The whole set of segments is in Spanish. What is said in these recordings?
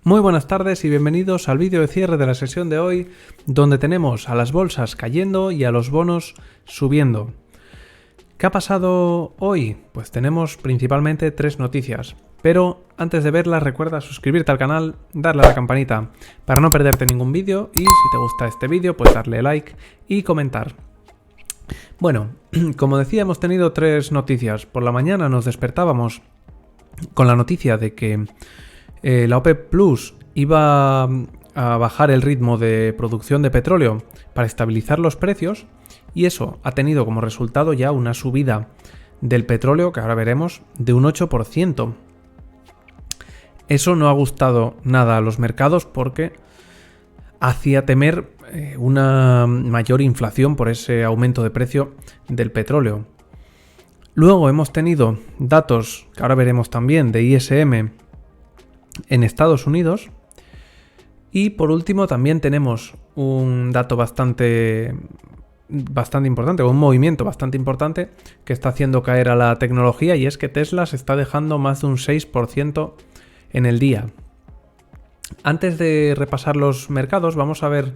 Muy buenas tardes y bienvenidos al vídeo de cierre de la sesión de hoy, donde tenemos a las bolsas cayendo y a los bonos subiendo. ¿Qué ha pasado hoy? Pues tenemos principalmente tres noticias, pero antes de verlas recuerda suscribirte al canal, darle a la campanita para no perderte ningún vídeo y si te gusta este vídeo pues darle like y comentar. Bueno, como decía, hemos tenido tres noticias. Por la mañana nos despertábamos con la noticia de que la OPEP Plus iba a bajar el ritmo de producción de petróleo para estabilizar los precios y eso ha tenido como resultado ya una subida del petróleo, que ahora veremos, de un 8%. Eso no ha gustado nada a los mercados porque hacía temer una mayor inflación por ese aumento de precio del petróleo. Luego hemos tenido datos, que ahora veremos también, de ISM en Estados Unidos. Y por último también tenemos un dato bastante importante, o un movimiento bastante importante que está haciendo caer a la tecnología, y es que Tesla se está dejando más de un 6% en el día. Antes de repasar los mercados, vamos a ver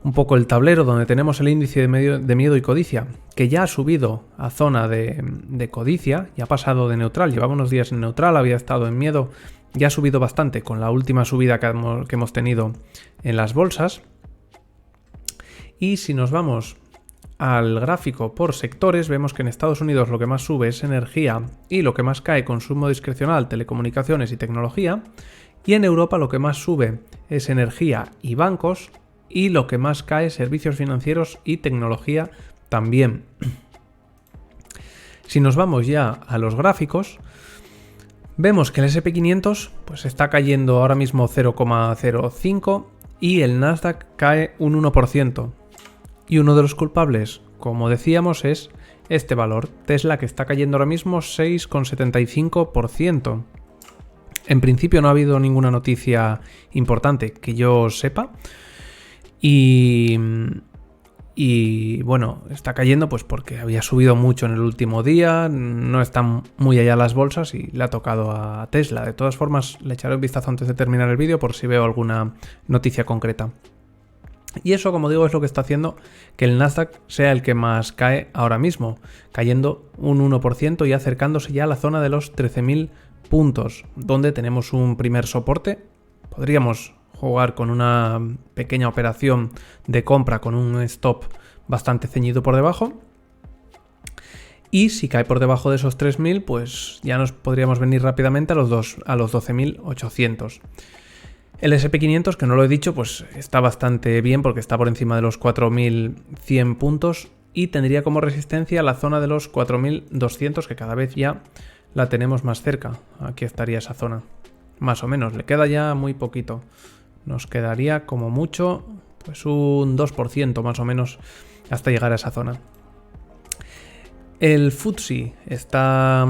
un poco el tablero donde tenemos el índice de miedo y codicia, que ya ha subido a zona de codicia, ya ha pasado de neutral, llevaba unos días en neutral, había estado en miedo. Ya ha subido bastante con la última subida que hemos tenido en las bolsas. Y si nos vamos al gráfico por sectores, vemos que en Estados Unidos lo que más sube es energía y lo que más cae consumo discrecional, telecomunicaciones y tecnología. Y en Europa lo que más sube es energía y bancos y lo que más cae servicios financieros y tecnología también. Si nos vamos ya a los gráficos, vemos que el S&P 500 pues está cayendo ahora mismo 0,05 y el Nasdaq cae un 1%. Y uno de los culpables, como decíamos, es este valor, Tesla, que está cayendo ahora mismo 6,75%. En principio no ha habido ninguna noticia importante que yo sepa. Y bueno, está cayendo pues porque había subido mucho en el último día, no están muy allá las bolsas y le ha tocado a Tesla. De todas formas, le echaré un vistazo antes de terminar el vídeo por si veo alguna noticia concreta. Y eso, como digo, es lo que está haciendo que el Nasdaq sea el que más cae ahora mismo, cayendo un 1% y acercándose ya a la zona de los 13.000 puntos, donde tenemos un primer soporte. Podríamos jugar con una pequeña operación de compra con un stop bastante ceñido por debajo. Y si cae por debajo de esos 3.000, pues ya nos podríamos venir rápidamente a los 12.800. El S&P 500, que no lo he dicho, pues está bastante bien porque está por encima de los 4.100 puntos y tendría como resistencia la zona de los 4.200, que cada vez ya la tenemos más cerca. Aquí estaría esa zona, más o menos. Le queda ya muy poquito. Nos quedaría como mucho pues un 2% más o menos hasta llegar a esa zona. El FTSE está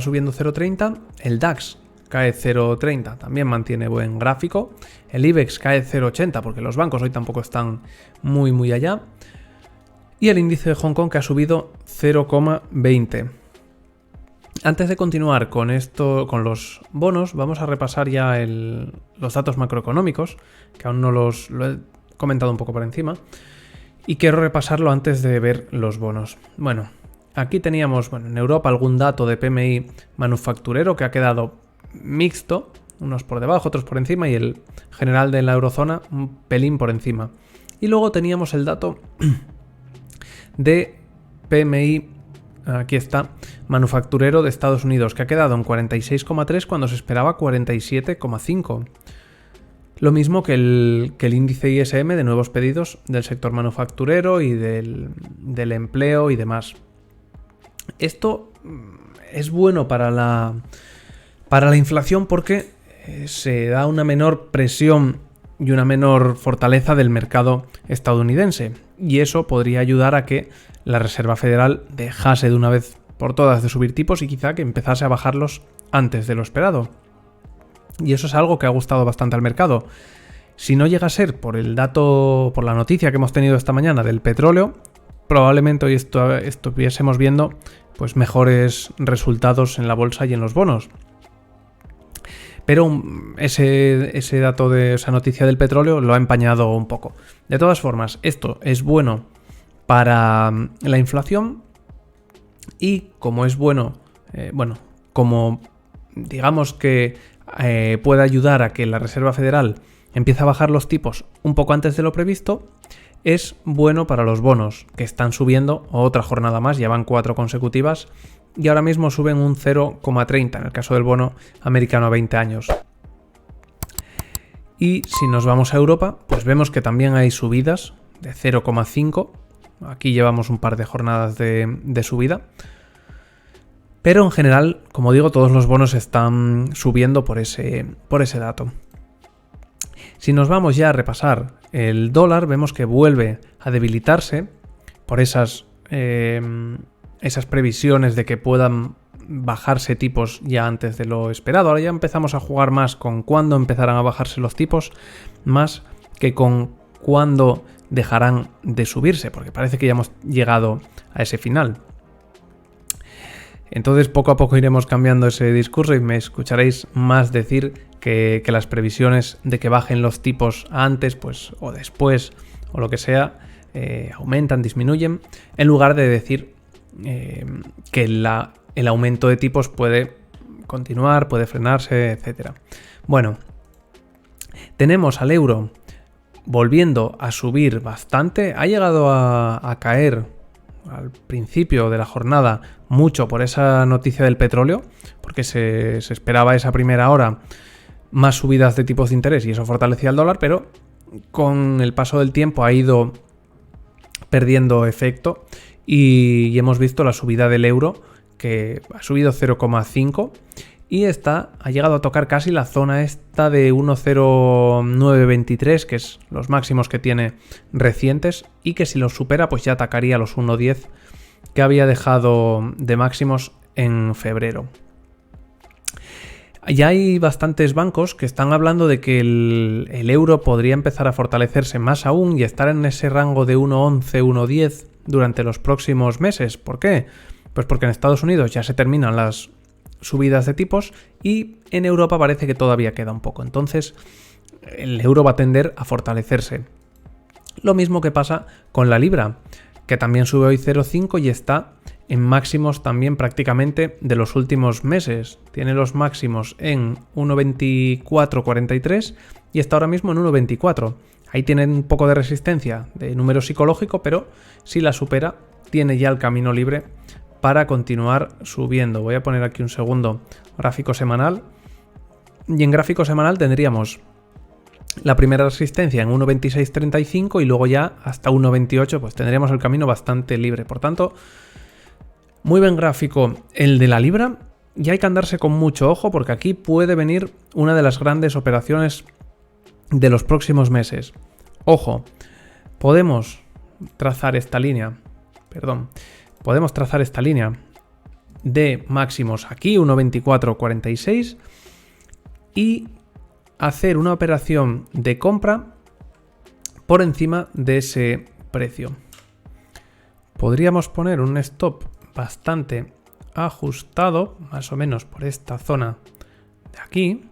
subiendo 0,30. El DAX cae 0,30. También mantiene buen gráfico. El IBEX cae 0,80 porque los bancos hoy tampoco están muy allá. Y el índice de Hong Kong, que ha subido 0,20. Antes de continuar con los bonos, vamos a repasar ya los datos macroeconómicos, que aún no lo he comentado un poco por encima, y quiero repasarlo antes de ver los bonos. Bueno, aquí teníamos en Europa algún dato de PMI manufacturero que ha quedado mixto, unos por debajo, otros por encima, y el general de la eurozona un pelín por encima. Y luego teníamos el dato de PMI, aquí está, manufacturero de Estados Unidos, que ha quedado en 46,3 cuando se esperaba 47,5. Lo mismo que el índice ISM de nuevos pedidos del sector manufacturero y del empleo y demás. Esto es bueno para la inflación porque se da una menor presión y una menor fortaleza del mercado estadounidense. Y eso podría ayudar a que la Reserva Federal dejase de una vez por todas de subir tipos y quizá que empezase a bajarlos antes de lo esperado. Y eso es algo que ha gustado bastante al mercado. Si no llega a ser por el dato, por la noticia que hemos tenido esta mañana del petróleo, probablemente hoy estuviésemos viendo pues mejores resultados en la bolsa y en los bonos. Pero ese dato de esa noticia del petróleo lo ha empañado un poco. De todas formas, esto es bueno para la inflación y como es bueno, como digamos que puede ayudar a que la Reserva Federal empiece a bajar los tipos un poco antes de lo previsto, es bueno para los bonos, que están subiendo otra jornada más, ya van 4 consecutivas, y ahora mismo suben un 0,30 en el caso del bono americano a 20 años. Y si nos vamos a Europa, pues vemos que también hay subidas de 0,5. Aquí llevamos un par de jornadas de subida. Pero en general, como digo, todos los bonos están subiendo por ese dato. Si nos vamos ya a repasar el dólar, vemos que vuelve a debilitarse por esas previsiones de que puedan bajarse tipos ya antes de lo esperado. Ahora ya empezamos a jugar más con cuándo empezarán a bajarse los tipos, más que con cuándo dejarán de subirse, porque parece que ya hemos llegado a ese final. Entonces poco a poco iremos cambiando ese discurso y me escucharéis más decir que las previsiones de que bajen los tipos antes, pues, o después, o lo que sea, aumentan, disminuyen, en lugar de decir que el aumento de tipos puede continuar, puede frenarse, etc. Bueno, tenemos al euro volviendo a subir bastante, ha llegado a caer al principio de la jornada mucho por esa noticia del petróleo, porque se esperaba esa primera hora más subidas de tipos de interés y eso fortalecía el dólar, pero con el paso del tiempo ha ido perdiendo efecto y hemos visto la subida del euro que ha subido 0,5 y ha llegado a tocar casi la zona esta de 1,0923, que es los máximos que tiene recientes, y que si los supera pues ya atacaría los 1,10 que había dejado de máximos en febrero. Ya hay bastantes bancos que están hablando de que el euro podría empezar a fortalecerse más aún y estar en ese rango de 1,11, 1,10 durante los próximos meses. ¿Por qué? Pues porque en Estados Unidos ya se terminan las subidas de tipos y en Europa parece que todavía queda un poco. Entonces el euro va a tender a fortalecerse. Lo mismo que pasa con la libra, que también sube hoy 0,5 y está en máximos también prácticamente de los últimos meses. Tiene los máximos en 1,2443 y está ahora mismo en 1,24. Ahí tiene un poco de resistencia de número psicológico, pero si la supera tiene ya el camino libre para continuar subiendo. Voy a poner aquí un segundo gráfico semanal. Y en gráfico semanal tendríamos la primera resistencia en 1,2635 y luego ya hasta 1,28 pues tendríamos el camino bastante libre. Por tanto, muy buen gráfico el de la libra y hay que andarse con mucho ojo porque aquí puede venir una de las grandes operaciones de los próximos meses. Ojo, podemos trazar esta línea de máximos aquí, 1,2446, y hacer una operación de compra por encima de ese precio. Podríamos poner un stop bastante ajustado, más o menos por esta zona de aquí,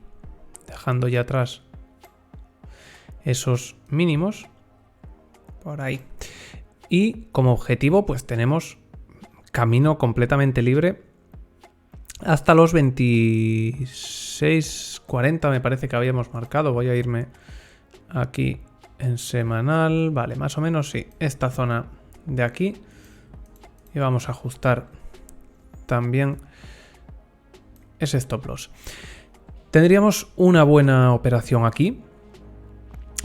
dejando ya atrás esos mínimos, por ahí. Y como objetivo pues tenemos camino completamente libre hasta los 26.40 me parece que habíamos marcado. Voy a irme aquí en semanal, vale, más o menos sí, esta zona de aquí. Y vamos a ajustar también ese stop loss. Tendríamos una buena operación aquí.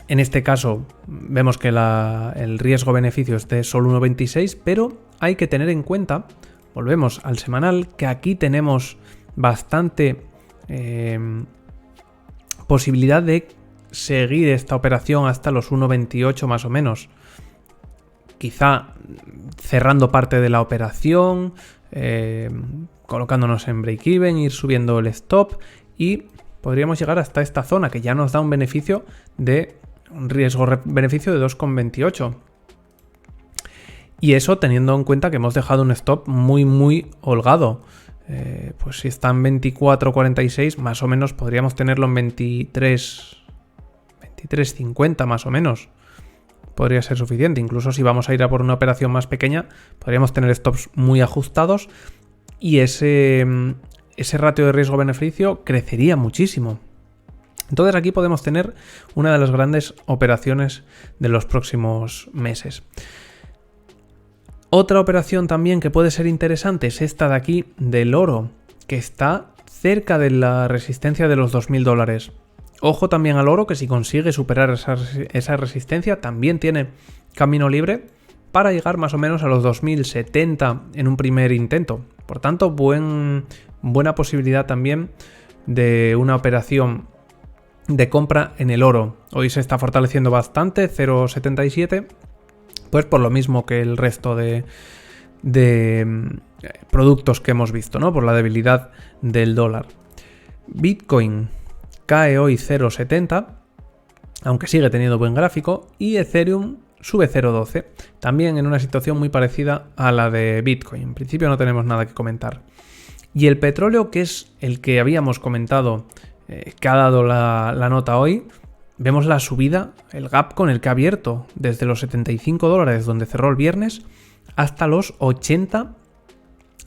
En este caso vemos que el riesgo-beneficio es de solo 1,26, pero hay que tener en cuenta, volvemos al semanal, que aquí tenemos bastante posibilidad de seguir esta operación hasta los 1,28 más o menos. Quizá cerrando parte de la operación, colocándonos en break-even, ir subiendo el stop y podríamos llegar hasta esta zona que ya nos da un beneficio de un riesgo-beneficio de 2,28. Y eso teniendo en cuenta que hemos dejado un stop muy muy holgado. pues si está en 24,46, más o menos podríamos tenerlo en 23,50 más o menos. Podría ser suficiente. Incluso si vamos a ir a por una operación más pequeña, podríamos tener stops muy ajustados y ese ratio de riesgo-beneficio crecería muchísimo. Entonces aquí podemos tener una de las grandes operaciones de los próximos meses. Otra operación también que puede ser interesante es esta de aquí del oro, que está cerca de la resistencia de los $2.000. Ojo también al oro, que si consigue superar esa resistencia también tiene camino libre para llegar más o menos a los 2.070 en un primer intento. Por tanto, buena posibilidad también de una operación de compra en el oro. Hoy se está fortaleciendo bastante, 0,77, pues por lo mismo que el resto de productos que hemos visto, ¿no? Por la debilidad del dólar. Bitcoin cae hoy 0,70, aunque sigue teniendo buen gráfico, y Ethereum sube 0,12, también en una situación muy parecida a la de Bitcoin. En principio no tenemos nada que comentar. Y el petróleo, que es el que habíamos comentado, que ha dado la nota hoy, vemos la subida, el gap con el que ha abierto desde los $75 donde cerró el viernes hasta los 80,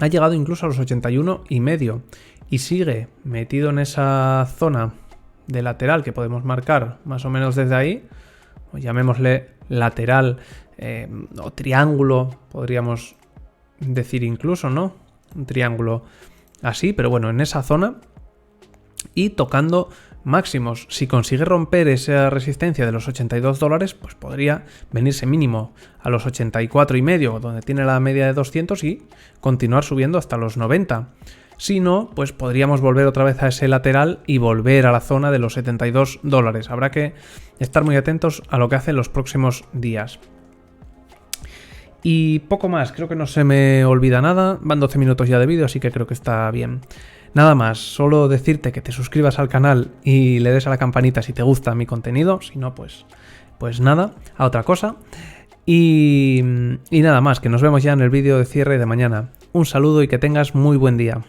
ha llegado incluso a los 81,5 y sigue metido en esa zona de lateral que podemos marcar más o menos desde ahí, o llamémosle lateral o triángulo, podríamos decir incluso, ¿no? Un triángulo así, pero bueno, en esa zona y tocando máximos. Si consigue romper esa resistencia de los $82, pues podría venirse mínimo a los 84,5, donde tiene la media de 200 y continuar subiendo hasta los 90. Si no, pues podríamos volver otra vez a ese lateral y volver a la zona de los $72. Habrá que estar muy atentos a lo que hace en los próximos días. Y poco más, creo que no se me olvida nada. Van 12 minutos ya de vídeo, así que creo que está bien. Nada más, solo decirte que te suscribas al canal y le des a la campanita si te gusta mi contenido. Si no, pues nada, a otra cosa. Y nada más, que nos vemos ya en el vídeo de cierre de mañana. Un saludo y que tengas muy buen día.